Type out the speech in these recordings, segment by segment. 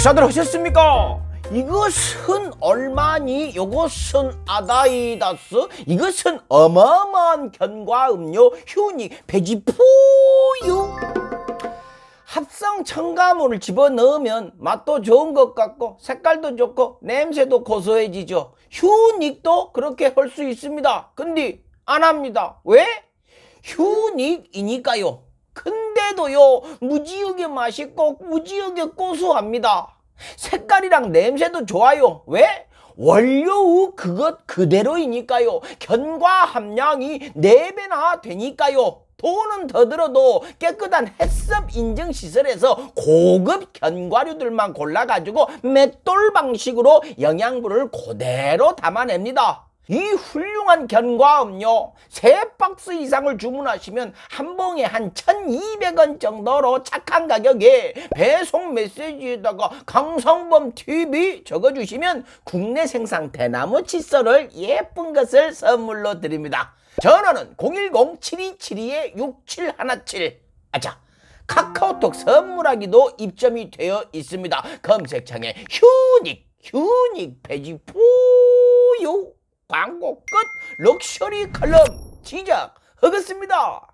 식사들 하셨습니까? 이것은 얼마니? 요것은 아다이다스? 이것은 어마어마한 견과음료 휴닉 베지포유. 합성 첨가물을 집어넣으면 맛도 좋은 것 같고 색깔도 좋고 냄새도 고소해지죠. 휴닉도 그렇게 할 수 있습니다. 근데 안 합니다. 왜? 휴닉이니까요. 근데도요, 무지하게 맛있고 무지하게 고소합니다. 색깔이랑 냄새도 좋아요. 왜? 원료의 그것 그대로이니까요. 견과 함량이 4배나 되니까요. 돈은 더 들어도 깨끗한 햇섭 인증시설에서 고급 견과류들만 골라가지고 맷돌 방식으로 영양분을 그대로 담아냅니다. 이 훌륭한 견과음료 3박스 이상을 주문하시면 한 봉에 한 1,200원 정도로 착한 가격에 배송 메시지에다가 강성범 TV 적어주시면 국내 생산 대나무 칫솔을 예쁜 것을 선물로 드립니다. 전화는 010-7272-6717. 아자, 카카오톡 선물하기도 입점이 되어 있습니다. 검색창에 휴닉 베지포유. 광고 끝. 럭셔리 칼럼 시작하겠습니다.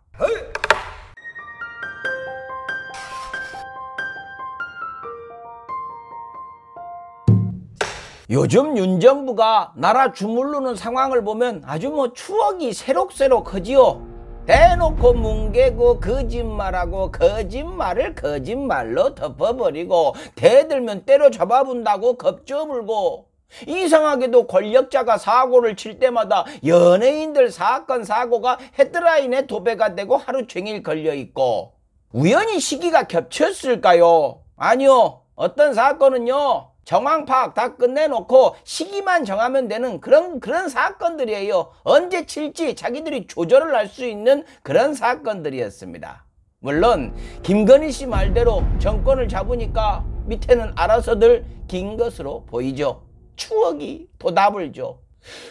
요즘 윤 정부가 나라 주물르는 상황을 보면 아주 추억이 새록새록하지요. 대놓고 뭉개고 거짓말하고 거짓말을 거짓말로 덮어버리고 대들면 때려잡아본다고 겁줘물고, 이상하게도 권력자가 사고를 칠 때마다 연예인들 사건 사고가 헤드라인에 도배가 되고 하루 종일 걸려있고, 우연히 시기가 겹쳤을까요? 아니요. 어떤 사건은요, 정황 파악 다 끝내놓고 시기만 정하면 되는 그런 사건들이에요. 언제 칠지 자기들이 조절을 할 수 있는 그런 사건들이었습니다. 물론 김건희 씨 말대로 정권을 잡으니까 밑에는 알아서들 긴 것으로 보이죠. 추억이 도답을 줘.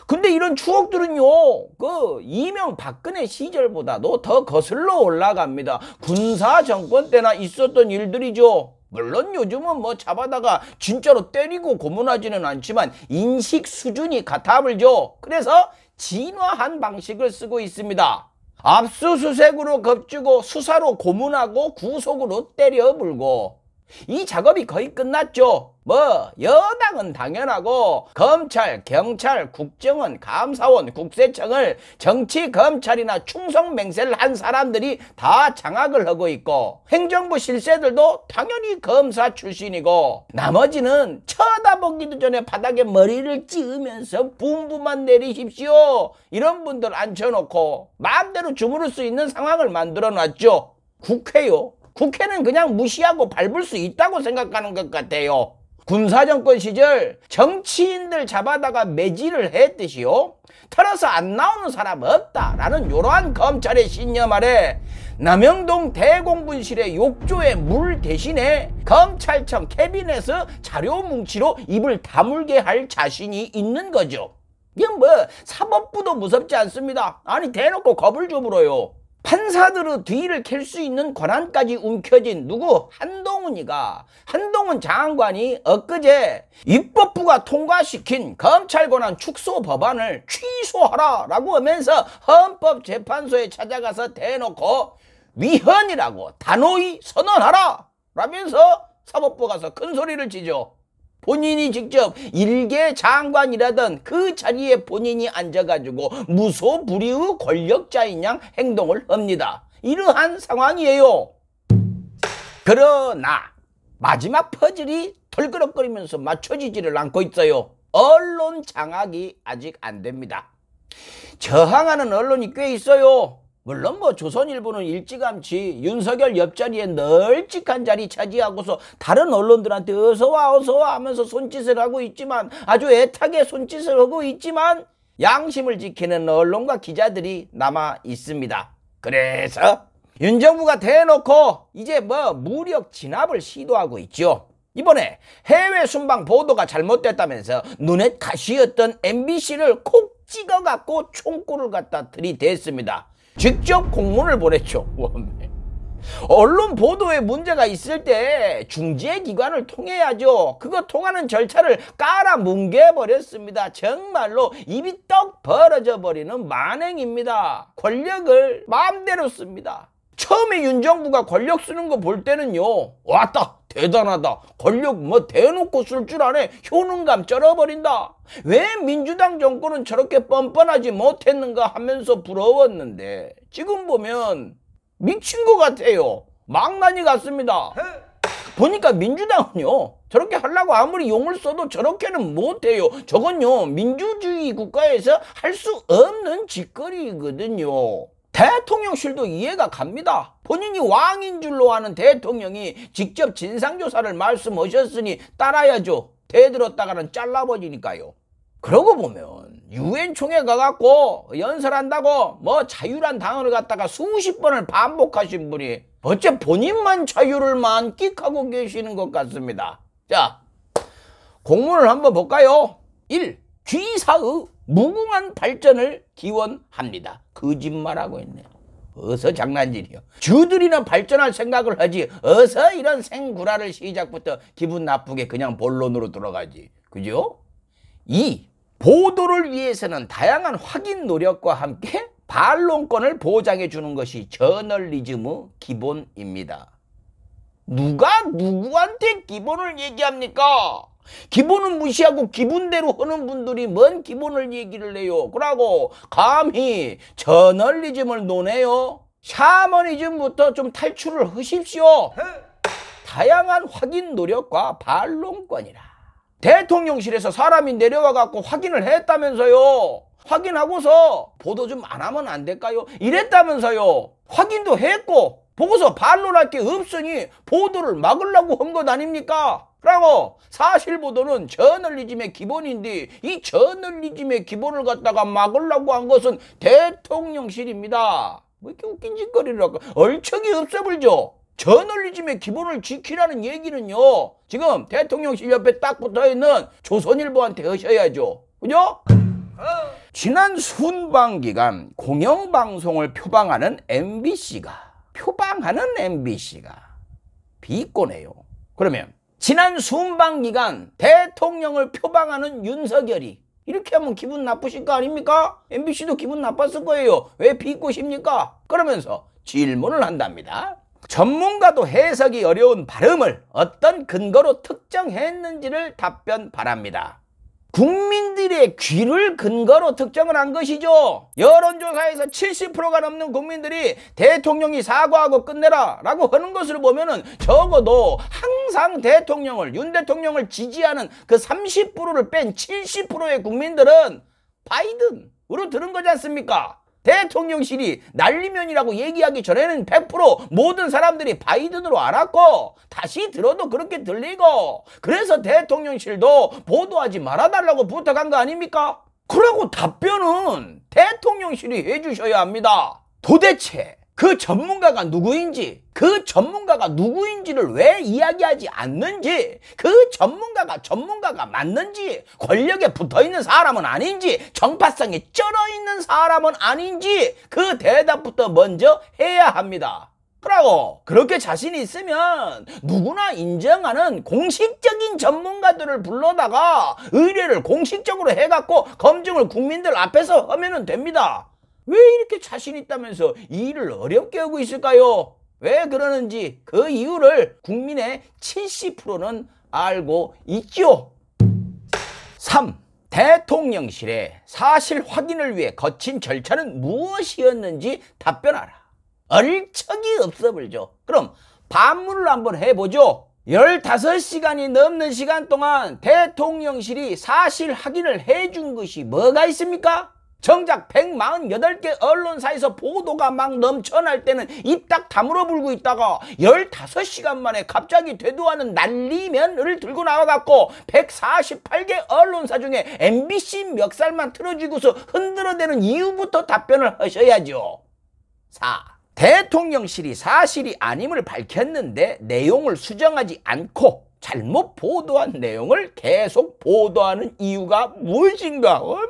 근데 이런 추억들은요, 이명박근혜 시절보다도 더 거슬러 올라갑니다. 군사 정권 때나 있었던 일들이죠. 물론 요즘은 잡아다가 진짜로 때리고 고문하지는 않지만 인식 수준이 가탑을 줘. 그래서 진화한 방식을 쓰고 있습니다. 압수수색으로 겁주고 수사로 고문하고 구속으로 때려불고. 이 작업이 거의 끝났죠. 여당은 당연하고 검찰, 경찰, 국정원, 감사원, 국세청을 정치, 검찰이나 충성 맹세를 한 사람들이 다 장악을 하고 있고, 행정부 실세들도 당연히 검사 출신이고, 나머지는 쳐다보기도 전에 바닥에 머리를 찌으면서 붐부만 내리십시오, 이런 분들 앉혀놓고 마음대로 주무를 수 있는 상황을 만들어 놨죠. 국회요. 국회는 그냥 무시하고 밟을 수 있다고 생각하는 것 같아요. 군사정권 시절 정치인들 잡아다가 매질을 했듯이요, 털어서 안 나오는 사람 없다라는 이러한 검찰의 신념 아래 남영동 대공분실의 욕조의 물 대신에 검찰청 캐비넷의 자료 뭉치로 입을 다물게 할 자신이 있는 거죠. 이건 사법부도 무섭지 않습니다. 아니 대놓고 겁을 줘물어요. 판사들의 뒤를 캘 수 있는 권한까지 움켜쥔 한동훈 장관이 엊그제 입법부가 통과시킨 검찰 권한 축소 법안을 취소하라 라고 하면서 헌법재판소에 찾아가서 대놓고 위헌이라고 단호히 선언하라 라면서 사법부 가서 큰 소리를 치죠. 본인이 직접 일개 장관이라던 그 자리에 본인이 앉아가지고 무소불위의 권력자인 양 행동을 합니다. 이러한 상황이에요. 그러나 마지막 퍼즐이 덜그럭거리면서 맞춰지지를 않고 있어요. 언론 장악이 아직 안 됩니다. 저항하는 언론이 꽤 있어요. 물론 조선일보는 일찌감치 윤석열 옆자리에 널찍한 자리 차지하고서 다른 언론들한테 어서와 하면서 손짓을 하고 있지만, 아주 애타게 손짓을 하고 있지만 양심을 지키는 언론과 기자들이 남아 있습니다. 그래서 윤 정부가 대놓고 이제 무력 진압을 시도하고 있죠. 이번에 해외 순방 보도가 잘못됐다면서 눈엣 가시였던 MBC를 콕 찍어갖고 총구를 갖다 들이댔습니다. 직접 공문을 보냈죠. 언론 보도에 문제가 있을 때 중재기관을 통해야죠. 그거 통하는 절차를 깔아뭉개버렸습니다. 정말로 입이 떡 벌어져 버리는 만행입니다. 권력을 마음대로 씁니다. 처음에 윤 정부가 권력 쓰는 거 볼 때는요, 왔다 대단하다, 권력 뭐 대놓고 쓸 줄 아네, 효능감 쩔어버린다, 왜 민주당 정권은 저렇게 뻔뻔하지 못했는가 하면서 부러웠는데 지금 보면 미친 것 같아요. 망나니 같습니다. 보니까 민주당은요, 저렇게 하려고 아무리 용을 써도 저렇게는 못해요. 저건요, 민주주의 국가에서 할 수 없는 짓거리거든요. 대통령실도 이해가 갑니다. 본인이 왕인 줄로 아는 대통령이 직접 진상조사를 말씀하셨으니 따라야죠. 대들었다가는 잘라버리니까요. 그러고 보면 유엔 총회 가갖고 연설한다고 뭐 자유란 단어를 갖다가 수십 번을 반복하신 분이 어째 본인만 자유를 만끽하고 계시는 것 같습니다. 자, 공문을 한번 볼까요? 1. G사의 무궁한 발전을 기원합니다. 거짓말하고 있네. 어서 장난질이요. 주들이나 발전할 생각을 하지 어서 이런 생구라를 시작부터 기분 나쁘게 그냥 본론으로 들어가지. 그죠? 2. 보도를 위해서는 다양한 확인 노력과 함께 반론권을 보장해 주는 것이 저널리즘의 기본입니다. 누가 누구한테 기본을 얘기합니까? 기본은 무시하고 기분대로 하는 분들이 뭔 기본을 얘기를 해요. 그러고 감히 저널리즘을 논해요. 샤머니즘부터 좀 탈출을 하십시오. 다양한 확인 노력과 반론권이라. 대통령실에서 사람이 내려와 갖고 확인을 했다면서요. 확인하고서 보도 좀 안 하면 안 될까요? 이랬다면서요. 확인도 했고 보고서 반론할 게 없으니 보도를 막으려고 한 것 아닙니까? 그러고 사실 보도는 저널리즘의 기본인데 이 저널리즘의 기본을 갖다가 막으려고 한 것은 대통령실입니다. 뭐 이렇게 웃긴 짓거리를 할까? 얼척이 없어 불죠. 저널리즘의 기본을 지키라는 얘기는요, 지금 대통령실 옆에 딱 붙어있는 조선일보한테 하셔야죠. 그죠? 지난 순방기간 공영방송을 표방하는 MBC가 비꼬네요. 그러면 지난 순방기간 대통령을 표방하는 윤석열이 이렇게 하면 기분 나쁘실 거 아닙니까? MBC도 기분 나빴을 거예요. 왜 비꼬십니까? 그러면서 질문을 한답니다. 전문가도 해석이 어려운 발음을 어떤 근거로 특정했는지를 답변 바랍니다. 국민들의 귀를 근거로 특정을 한 것이죠. 여론조사에서 70%가 넘는 국민들이 대통령이 사과하고 끝내라 라고 하는 것을 보면은 적어도 항상 윤 대통령을 지지하는 그 30%를 뺀 70%의 국민들은 바이든으로 들은 거지 않습니까? 대통령실이 난리면이라고 얘기하기 전에는 100% 모든 사람들이 바이든으로 알았고 다시 들어도 그렇게 들리고 그래서 대통령실도 보도하지 말아달라고 부탁한 거 아닙니까? 그러고 답변은 대통령실이 해주셔야 합니다. 도대체 그 전문가가 누구인지를 왜 이야기하지 않는지, 그 전문가가 맞는지, 권력에 붙어있는 사람은 아닌지, 정파성이 쩔어있는 사람은 아닌지 그 대답부터 먼저 해야 합니다. 그러고 그렇게 자신이 있으면 누구나 인정하는 공식적인 전문가들을 불러다가 의뢰를 공식적으로 해갖고 검증을 국민들 앞에서 하면 됩니다. 왜 이렇게 자신 있다면서 이 일을 어렵게 하고 있을까요? 왜 그러는지 그 이유를 국민의 70%는 알고 있죠. 3. 대통령실에 사실 확인을 위해 거친 절차는 무엇이었는지 답변하라. 얼척이 없어 불죠. 그럼 반문을 한번 해보죠. 15시간이 넘는 시간 동안 대통령실이 사실 확인을 해준 것이 뭐가 있습니까? 정작 148개 언론사에서 보도가 막 넘쳐날 때는 입 딱 다물어 불고 있다가 15시간 만에 갑자기 되도하는 난리면을 들고 나와갖고 148개 언론사 중에 MBC 멱살만 틀어주고서 흔들어대는 이유부터 답변을 하셔야죠. 4. 대통령실이 사실이 아님을 밝혔는데 내용을 수정하지 않고 잘못 보도한 내용을 계속 보도하는 이유가 무엇인가? 어메!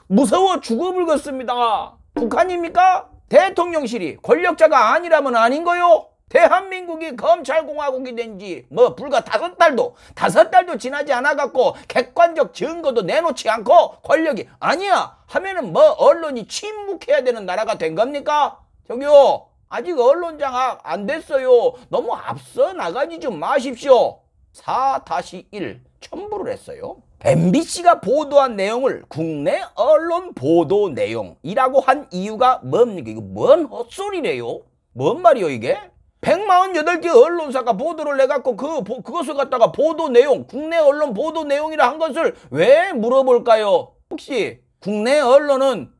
무서워 죽어불겠습니다. 북한입니까? 대통령실이 권력자가 아니라면 아닌 거요? 대한민국이 검찰공화국이 된 지 뭐 불과 5달도 지나지 않아갖고 객관적 증거도 내놓지 않고 권력이 아니야 하면은 뭐 언론이 침묵해야 되는 나라가 된 겁니까? 저기요, 아직 언론 장악 안 됐어요. 너무 앞서 나가지 좀 마십시오. 4-1 첨부를 했어요. MBC가 보도한 내용을 국내 언론 보도 내용이라고 한 이유가 뭡니까? 이거 뭔 헛소리래요? 뭔 말이요 이게? 148개 언론사가 보도를 해갖고 그것을 갖다가 보도 내용, 국내 언론 보도 내용이라 한 것을 왜 물어볼까요? 혹시 국내 언론은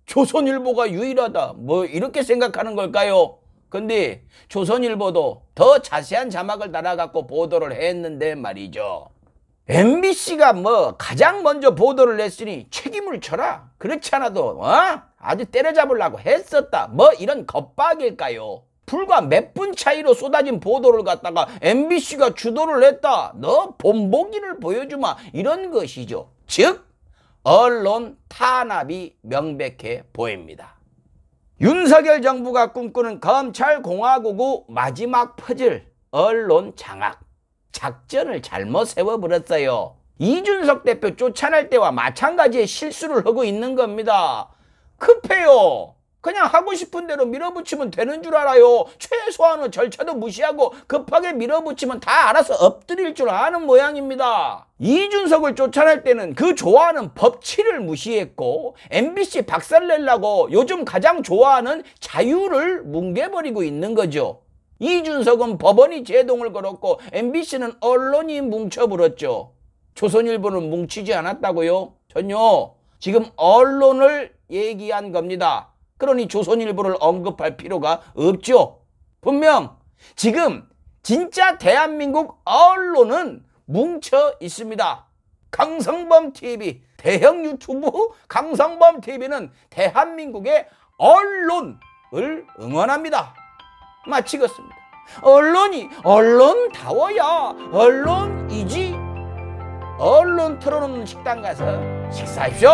조선일보가 유일하다 뭐 이렇게 생각하는 걸까요? 근데 조선일보도 더 자세한 자막을 달아갖고 보도를 했는데 말이죠. MBC가 뭐 가장 먼저 보도를 했으니 책임을 져라. 그렇지 않아도 아주 때려잡으려고 했었다. 뭐 이런 겁박일까요? 불과 몇 분 차이로 쏟아진 보도를 갖다가 MBC가 주도를 했다. 너 본보기를 보여주마. 이런 것이죠. 즉 언론 탄압이 명백해 보입니다. 윤석열 정부가 꿈꾸는 검찰공화국의 마지막 퍼즐, 언론 장악. 작전을 잘못 세워버렸어요. 이준석 대표 쫓아낼 때와 마찬가지의 실수를 하고 있는 겁니다. 급해요. 그냥 하고 싶은 대로 밀어붙이면 되는 줄 알아요. 최소한의 절차도 무시하고 급하게 밀어붙이면 다 알아서 엎드릴 줄 아는 모양입니다. 이준석을 쫓아낼 때는 그 좋아하는 법치를 무시했고 MBC 박살내려고 요즘 가장 좋아하는 자유를 뭉개버리고 있는 거죠. 이준석은 법원이 제동을 걸었고 MBC는 언론이 뭉쳐버렸죠. 조선일보는 뭉치지 않았다고요? 전요. 지금 언론을 얘기한 겁니다. 그러니 조선일보를 언급할 필요가 없죠. 분명 지금 진짜 대한민국 언론은 뭉쳐 있습니다. 강성범TV, 대형 유튜브 강성범TV는 대한민국의 언론을 응원합니다. 마치겠습니다. 언론이 언론다워야 언론이지. 언론 틀어놓는 식당 가서 식사하십시오.